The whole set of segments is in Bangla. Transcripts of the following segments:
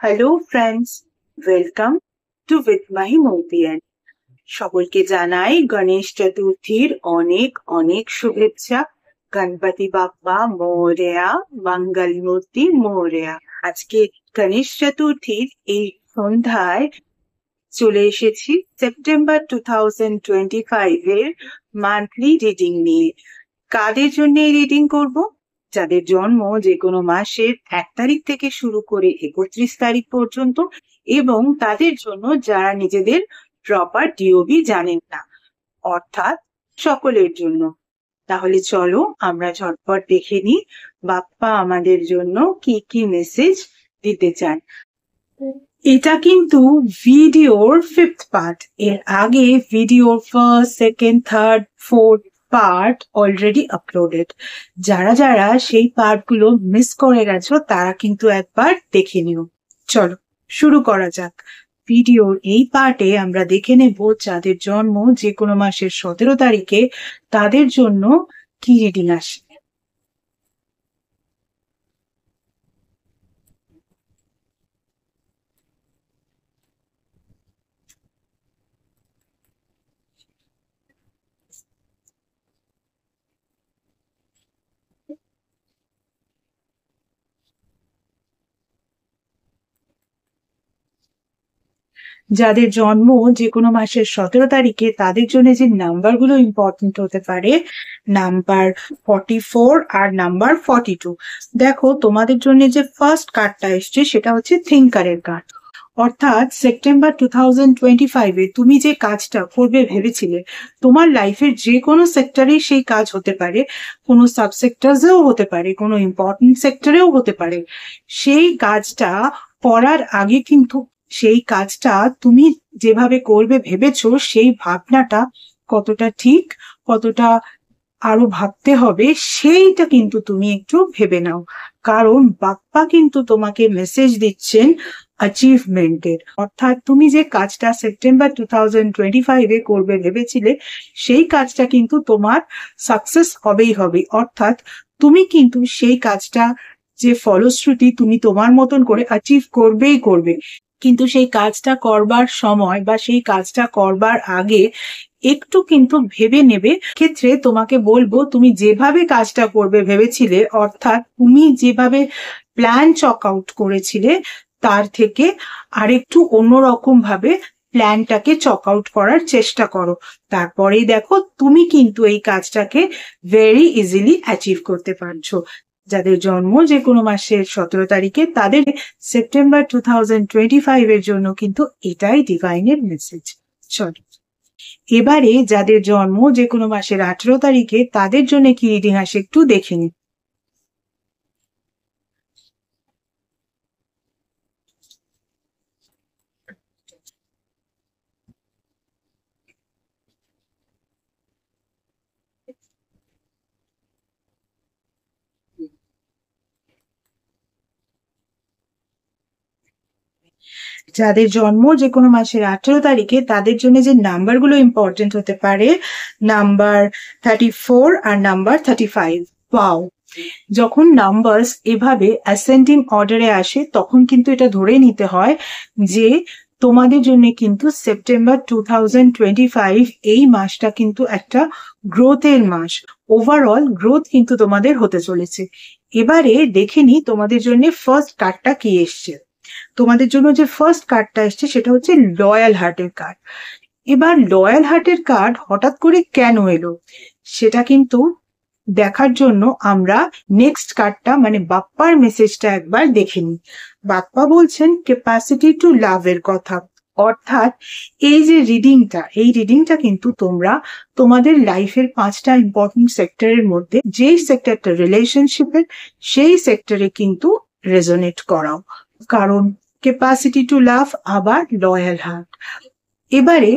Hello friends, welcome to with my মোপিয়ান। সকলকে জানাই গণেশ চতুর্থীর অনেক অনেক শুভেচ্ছা। গণপতি বাপ্পা মোরেয়া, মঙ্গল মূর্তি মোরেয়া। আজকে গণেশ চতুর্থীর এই সন্ধ্যায় চলে এসেছি সেপ্টেম্বর 2025 এর মান্থলি রিডিং নিয়ে। কাদের জন্য এই রিডিং করব? যাদের জন্ম যে কোনো মাসের 1 তারিখ থেকে শুরু করে 31 তারিখ পর্যন্ত, এবং তাদের জন্য যারা নিজেদের প্রপার ডিওবি জানেন না, অর্থাৎ সকলের জন্য। তাহলে চলো আমরা ঝটপট দেখে নিই বাপ্পা আমাদের জন্য কি কি মেসেজ দিতে চান। এটা কিন্তু ভিডিওর 5th পার্ট। এর আগে ভিডিওর first, second, third, fourth part already uploaded. যারা যারা সেই পার্টগুলো মিস করে গেছো তারা কিন্তু একবার দেখে নিও। চলো শুরু করা যাক। ভিডিওর এই পার্টে আমরা দেখে নেব যাদের জন্ম যে কোনো মাসের 17 তারিখে তাদের জন্য কি রিডিং আসে। যাদের জন্ম যে কোনো মাসের 17 তারিখে তাদের জন্য যে নাম্বারগুলো ইম্পর্টেন্ট হতে পারে, নাম্বার 44 আর নাম্বার 42। দেখো তোমাদের জন্য যে ফার্স্ট কার্ডটা এসছে সেটা হচ্ছে থিঙ্কারের কার্ড। অর্থাৎ সেপ্টেম্বর 2025 তুমি যে কাজটা করবে ভেবেছিলে, তোমার লাইফের যে কোনো সেক্টরেই সেই কাজ হতে পারে, কোনো সাবসেক্টরসেও হতে পারে, কোনো ইম্পর্টেন্ট সেক্টরেও হতে পারে। সেই কাজটা করার আগে কিন্তু সেই কাজটা তুমি যেভাবে করবে ভেবেছো সেই ভাবনাটা কতটা ঠিক, কতটা আরো ভাবতে হবে, সেইটা কিন্তু তুমি একটু ভেবে নাও। কারণ বাপ্পা কিন্তু তোমাকে মেসেজ দিচ্ছেন অ্যাচিভমেন্টের। অর্থাৎ তুমি যে কাজটা সেপ্টেম্বর 2025 করবে ভেবেছিলে সেই কাজটা কিন্তু তোমার সাকসেস হবেই হবে। অর্থাৎ তুমি কিন্তু সেই কাজটা যে ফলশ্রুতি তুমি তোমার মতন করে অ্যাচিভ করবেই করবে। কিন্তু সেই কাজটা করবার সময় বা সেই কাজটা করবার আগে একটু কিন্তু ভেবে নেবে। ক্ষেত্রে তোমাকে বলবো, তুমি যেভাবে কাজটা করবে ভেবেছিলে, অর্থাৎ তুমি যেভাবে প্ল্যান চক আউট করেছিলে তার থেকে আরেকটু অন্যরকম ভাবে প্ল্যানটাকে চক আউট করার চেষ্টা করো। তারপরেই দেখো তুমি কিন্তু এই কাজটাকে ভেরি ইজিলি অ্যাচিভ করতে পারছো। যাদের জন্ম যে কোনো মাসের 17 তারিখে তাদের সেপ্টেম্বর 2025 এর জন্য কিন্তু এটাই ডিভাইনের মেসেজ। চলো এবারে যাদের জন্ম যে কোনো মাসের 18 তারিখে তাদের জন্য কি রিডিং আসে একটু দেখে নিন। যাদের জন্ম যে কোনো মাসের 18 তারিখে তাদের জন্য যে নাম্বারগুলো ইম্পর্টেন্ট হতে পারে, নাম্বার 34 আর নাম্বার 35। ওয়াও, যখন নাম্বারস এভাবে অ্যাসেন্ডিং অর্ডারে আসে তখন কিন্তু এটা ধরে নিতে হয় যে তোমাদের জন্য কিন্তু সেপ্টেম্বর 2025 এই মাসটা কিন্তু একটা গ্রোথের মাস। ওভারঅল গ্রোথ কিন্তু তোমাদের হতে চলেছে। এবারে দেখে নি তোমাদের জন্য ফার্স্ট কার্ডটা কি এসছে। তোমাদের জন্য যে ফার্স্ট কার্ডটা এসছে সেটা হচ্ছে লয়াল হার্টের কার্ড। এবার লয়াল হার্টের কার্ড হঠাৎ করে কেন এলো সেটা কিন্তু দেখার জন্য আমরা নেক্সট কার্ডটা মানে বাপ্পার মেসেজটা একবার দেখে নিই। বাপ্পা বলছেন ক্যাপাসিটি টু লাভ এর কথা। অর্থাৎ এই যে রিডিংটা, এই রিডিংটা কিন্তু তোমরা তোমাদের লাইফের 5টা ইম্পর্টেন্ট সেক্টরের মধ্যে যেই সেক্টরটা রিলেশনশিপের সেই সেক্টরে কিন্তু রেজোনেট করাও। কারণ ক্যাপাসিটি টু লাভ আবার লয়াল হার্ট। এবারে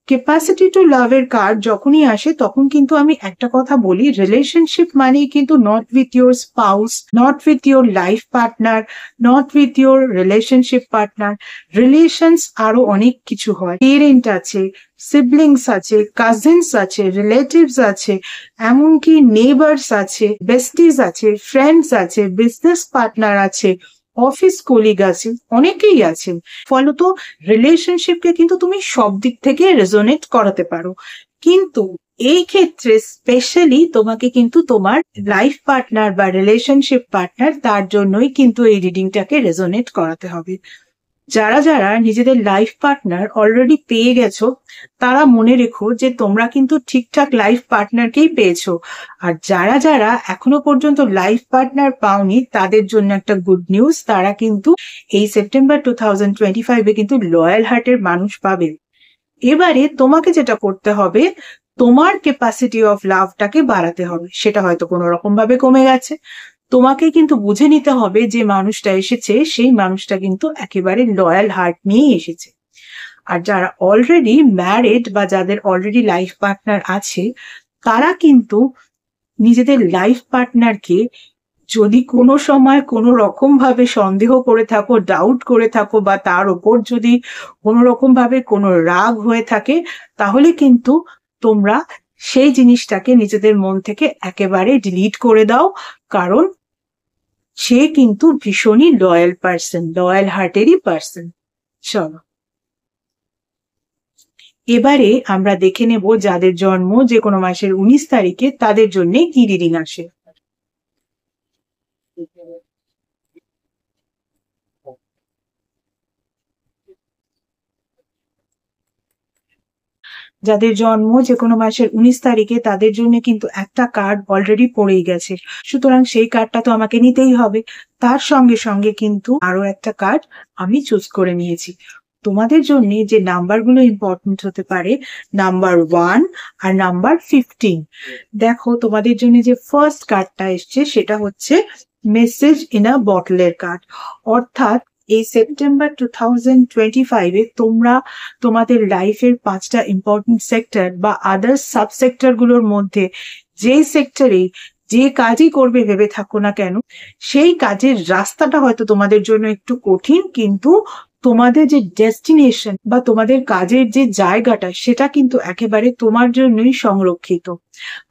ক্যাপাসিটি টু লাভের কার্ড যখনই আসে তখন কিন্তু আমি একটা কথা বলি, রিলেশনশিপ মানে কিন্তু not with your spouse, not with your life partner, not with your relationship partner. Relations আরো অনেক কিছু হয়, পেরেন্ট আছে, সিবলিংস আছে, কাজিনস আছে, রিলেটিভস আছে, এমনকি নেইবার্স আছে, বেস্টিজ আছে, ফ্রেন্ডস আছে, বিজনেস পার্টনার আছে, অফিস কলিগ আছেন, অনেকেই আছেন। ফলত রিলেশনশিপকে কিন্তু তুমি সব দিক থেকে রেজোনেট করাতে পারো, কিন্তু এই ক্ষেত্রে স্পেশালি তোমাকে কিন্তু তোমার লাইফ পার্টনার বা রিলেশনশিপ পার্টনার, তার জন্যই কিন্তু এই রিডিংটাকে রেজোনেট করাতে হবে। যারা যারা নিজেদের লাইফ পার্টনার অলরেডি পেয়ে গেছো, তারা মনে রেখো যে তোমরা কিন্তু ঠিকঠাক লাইফ পার্টনারকেই পেয়েছো। আর যারা যারা এখনো পর্যন্ত লাইফ পার্টনার পাওনি, তাদের জন্য একটা গুড নিউজ, তারা কিন্তু এই সেপ্টেম্বর 2025-এ কিন্তু লয়াল হার্টের মানুষ পাবে। এবারে তোমাকে যেটা করতে হবে, তোমার ক্যাপাসিটি অফ লাভটাকে বাড়াতে হবে। সেটা হয়তো কোনো রকম ভাবে কমে গেছে, তোমাকে কিন্তু বুঝে নিতে হবে যে মানুষটা এসেছে সেই মানুষটা কিন্তু একেবারে লয়াল হার্ট নিয়েই এসেছে। আর যারা অলরেডি ম্যারিড বা যাদের অলরেডি লাইফ পার্টনার আছে, তারা কিন্তু নিজেদের লাইফ পার্টনারকে যদি কোনো সময় কোনো রকম ভাবে সন্দেহ করে থাকো, ডাউট করে থাকো, বা তার ওপর যদি কোনো রকম ভাবে কোনো রাগ হয়ে থাকে, তাহলে কিন্তু তোমরা সেই জিনিসটাকে নিজেদের মন থেকে একেবারে ডিলিট করে দাও। কারণ সে কিন্তু ভীষণই লয়াল পার্সন, লয়াল হার্টেরই পার্সন। চলো এবারে আমরা দেখে নেব যাদের জন্ম যে কোনো মাসের 19 তারিখে, তাদের জন্য কি রিডিং আসে। যাদের জন্ম যে কোনো মাসের 19 তারিখে, তাদের জন্য কিন্তু একটা কার্ড অলরেডি পড়েই গেছে, সুতরাং সেই কার্ডটা তো আমাকে নিতেই হবে। তার সঙ্গে সঙ্গে কিন্তু আরো একটা কার্ড আমি চুজ করে নিয়েছি। তোমাদের জন্য যে নাম্বারগুলো ইম্পর্টেন্ট হতে পারে, নাম্বার 1 আর নাম্বার 15। দেখো তোমাদের জন্য যে ফার্স্ট কার্ডটা এসছে সেটা হচ্ছে মেসেজ ইন আ বটলের কার্ড। অর্থাৎ এই সেপ্টেম্বর 2025-এ তোমরা তোমাদের লাইফের 5টা ইম্পর্টেন্ট সেক্টর বা আদার্স সাব সেক্টর গুলোর মধ্যে যে সেক্টরে যে কাজই করবে ভেবে থাকো না কেন, সেই কাজের রাস্তাটা হয়তো তোমাদের জন্য একটু কঠিন, কিন্তু তোমাদের যে ডেস্টিনেশন বা তোমাদের কাজের যে জায়গাটা, সেটা কিন্তু একেবারে তোমার জন্যই সংরক্ষিত।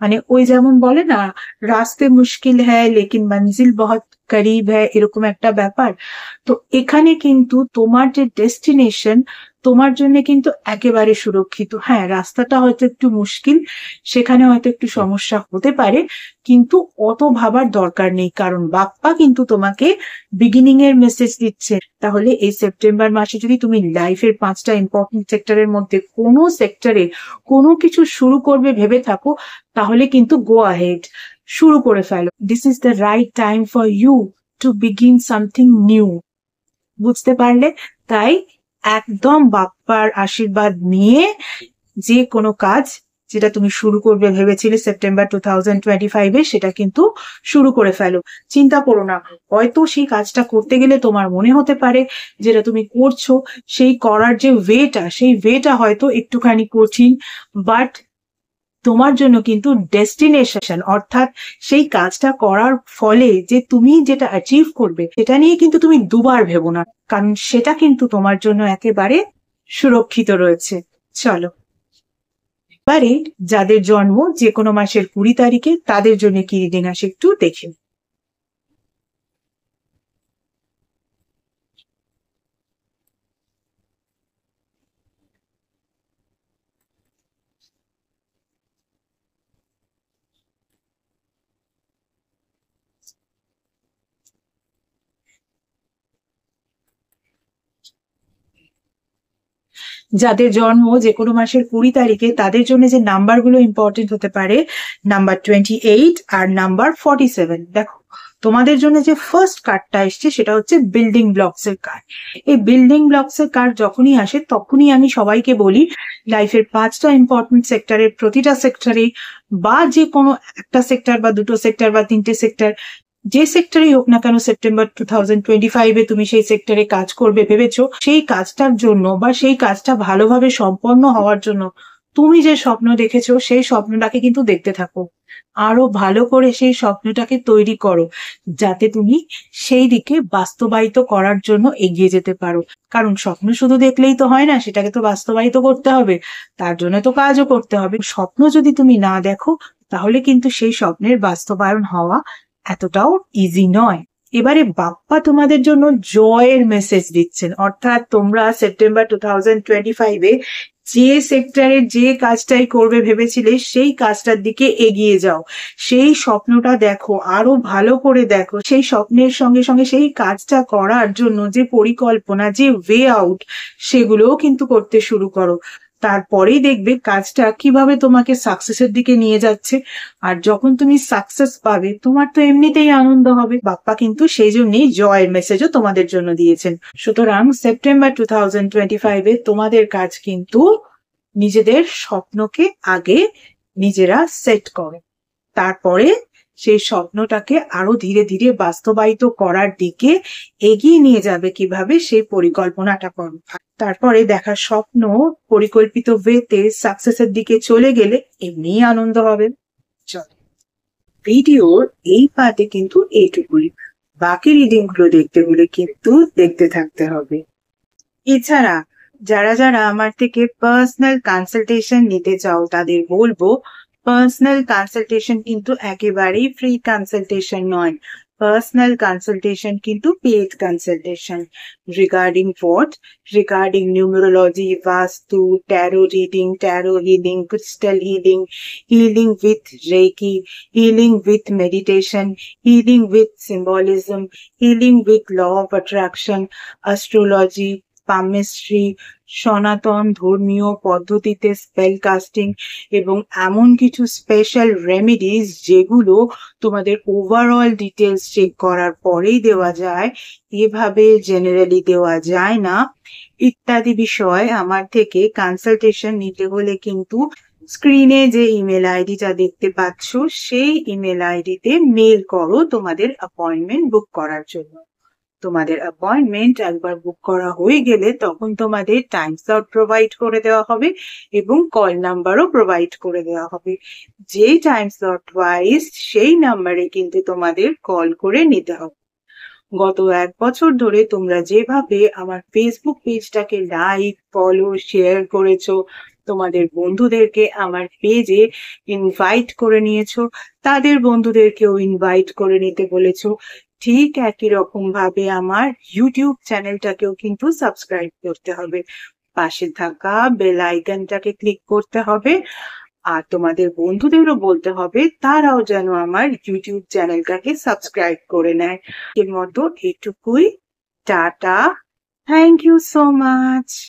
মানে ওই যেমন বলে না, রাস্তে মুশকিল হ্যায় লেকিন মঞ্জিল বহুত করিব হ্যায়, এরকম একটা ব্যাপার। তো এখানে কিন্তু তোমার যে ডেস্টিনেশন তোমার জন্য কিন্তু একেবারে সুরক্ষিত। হ্যাঁ, রাস্তাটা হয়তো একটু মুশকিল, সেখানে হয়তো একটু সমস্যা হতে পারে, কিন্তু অত ভাবার দরকার নেই, কারণ বাপ্পা কিন্তু তোমাকে বিগিনিং এর মেসেজ দিচ্ছে। তাহলে এই সেপ্টেম্বর মাসে যদি তুমি লাইফের 5টা ইম্পর্টেন্ট সেক্টরের মধ্যে কোনো সেক্টরে কোনো কিছু শুরু করবে ভেবে থাকো, তাহলে কিন্তু গো আহেড, শুরু করে ফেলো। This is the right time for you to begin something new. বুঝতে পারলে? তাই একদম বাপ্পার আশীর্বাদ নিয়ে যে কোনো কাজ যেটা তুমি শুরু করবে ভেবেছিলে সেপ্টেম্বর 2025-এ, সেটা কিন্তু শুরু করে ফেলো। চিন্তা করো না, হয়তো সেই কাজটা করতে গেলে তোমার মনে হতে পারে যেটা তুমি করছো সেই করার যে ওয়েটা, সেই ওয়েটা হয়তো একটুখানি কঠিন, বাট তোমার জন্য কিন্তু ডেস্টিনেশন, অর্থাৎ সেই কাজটা করার ফলে যে তুমি যেটা অ্যাচিভ করবে, সেটা নিয়ে কিন্তু তুমি দুবার ভেবো না, কারণ সেটা কিন্তু তোমার জন্য একেবারে সুরক্ষিত রয়েছে। চলো এবারে যাদের জন্ম যে কোনো মাসের 20 তারিখে, তাদের জন্য কি রিডিং আসে একটু দেখে। যাদের জন্ম যে কোনো মাসের 20 তারিখে, তাদের জন্য যে নাম্বারগুলো ইম্পর্টেন্ট হতে পারে, নাম্বার 28 আর নাম্বার 47। দেখো তোমাদের জন্য যে ফার্স্ট কার্ডটা এসছে সেটা হচ্ছে বিল্ডিং ব্লকস এর কার্ড। এই বিল্ডিং ব্লকস এর কার্ড যখনই আসে তখনই আমি সবাইকে বলি, লাইফের 5টা ইম্পর্টেন্ট সেক্টরের প্রতিটা সেক্টরে বা যে কোনো একটা সেক্টর বা দুটো সেক্টর বা 3টে সেক্টর, যে সেক্টরেই হোক না কেন, সেপ্টেম্বর 2025-এ তুমি সেই সেক্টরে কাজ করবে ভেবেছো, সেই কাজটার জন্য বা সেই কাজটা ভালোভাবে সম্পন্ন হওয়ার জন্য তুমি যে স্বপ্ন দেখেছো সেই স্বপ্নটাকে কিন্তু দেখতে থাকো, আরো ভালো করে সেই স্বপ্নটাকে তৈরি করো, যাতে তুমি সেই দিকে বাস্তবায়িত করার জন্য এগিয়ে যেতে পারো। কারণ স্বপ্ন শুধু দেখলেই তো হয় না, সেটাকে তো বাস্তবায়িত করতে হবে, তার জন্য তো কাজও করতে হবে। স্বপ্ন যদি তুমি না দেখো, তাহলে কিন্তু সেই স্বপ্নের বাস্তবায়ন হওয়া এতটাও ইজি নয়। এবারে বাপ্পা তোমাদের জন্য জয়ের মেসেজ দিচ্ছেন, অর্থাৎ তোমরা সেপ্টেম্বর 2025-এ যে সেক্টরের যে কাজটাই করবে ভেবেছিলে সেই কাজটার দিকে এগিয়ে যাও, সেই স্বপ্নটা দেখো, আরো ভালো করে দেখো, সেই স্বপ্নের সঙ্গে সঙ্গে সেই কাজটা করার জন্য যে পরিকল্পনা, যে ওয়ে আউট, সেগুলোও কিন্তু করতে শুরু করো। তারপরেই দেখবে কাজটা কিভাবে তোমাকে সাকসেসের দিকে নিয়ে যাচ্ছে। আর যখন তুমি সাকসেস পাবে তোমার তো এমনিতেই আনন্দ হবে। বাপ্পা কিন্তু সেই জন্যই জয়ের মেসেজও তোমাদের জন্য দিয়েছেন। সুতরাং সেপ্টেম্বর 2025-এ তোমাদের কাজ কিন্তু নিজেদের স্বপ্নকে আগে নিজেরা সেট করো, তারপরে সেই স্বপ্নটাকে আরো ধীরে ধীরে বাস্তবায়িত করার দিকে এগিয়ে নিয়ে যাবে কিভাবে, সেই পরিকল্পনাটা করো। তারপরে দেখা স্বপ্ন পরিকল্পিত ওয়েতে সাকসেসের দিকে চলে গেলে এমনিই আনন্দ হবে। চল, ভিডিওর এই পার্টে কিন্তু এইটুকুই, বাকি রিডিং গুলো দেখতে হলে কিন্তু দেখতে থাকতে হবে। এছাড়া যারা যারা আমার থেকে পার্সোনাল কনসালটেশন নিতে চাও তাদের বলবো, পার্সোনাল কনসালটেশন কিন্তু একেবারেই ফ্রি কনসালটেশন নয়। পার্সোনাল কনসালটেশন কিন্তু paid consultation. Regarding what? Regarding numerology, vastu, tarot reading, tarot healing, crystal healing, healing with reiki, healing with meditation, healing with symbolism, healing with law of attraction, astrology, palmistry, সনাতন ধর্মীয় পদ্ধতিতে স্পেল কাস্টিং এবং এমন কিছু স্পেশাল রেমেডিজ যেগুলো তোমাদের ওভারঅল ডিটেলস চেক করার পরেই দেওয়া যায়, এভাবে জেনারেলি দেওয়া যায় না, ইত্যাদি বিষয় আমার থেকে কনসালটেশন নিতে হলে কিন্তু স্ক্রিনে যে ইমেল আইডিটা দেখতে পাচ্ছ সেই ইমেল আইডিতে মেল করো তোমাদের অ্যাপয়েন্টমেন্ট বুক করার জন্য। তোমাদের অ্যাপয়েন্টমেন্ট একবার বুক করা হয়ে গেলে তখন তোমাদের টাইম স্লট প্রোভাইড করে দেওয়া হবে এবং কল নাম্বারও প্রোভাইড করে দেওয়া হবে। যেই টাইম স্লট ওয়াইজ সেই নাম্বারে কিন্তু তোমাদের কল করে নিতে হবে। গত 1 বছর ধরে তোমরা যেভাবে আমার ফেসবুক পেজটাকে লাইক, ফলো, শেয়ার করেছো, তোমাদের বন্ধুদেরকে আমার পেজে ইনভাইট করে নিয়েছো, তাদের বন্ধুদেরকেও ইনভাইট করে নিতে বলেছো, ঠিক একই রকম ভাবে আমার ইউটিউব চ্যানেলটাকেও কিন্তু সাবস্ক্রাইব করতে হবে। পাশে থাকা বেল আইকনটাকে ক্লিক করতে হবে আর তোমাদের বন্ধুদেরও বলতে হবে তারাও যেন আমার ইউটিউব চ্যানেলটাকে সাবস্ক্রাইব করে নেয়। এর মতো এটুকুই। Tata, thank you so much.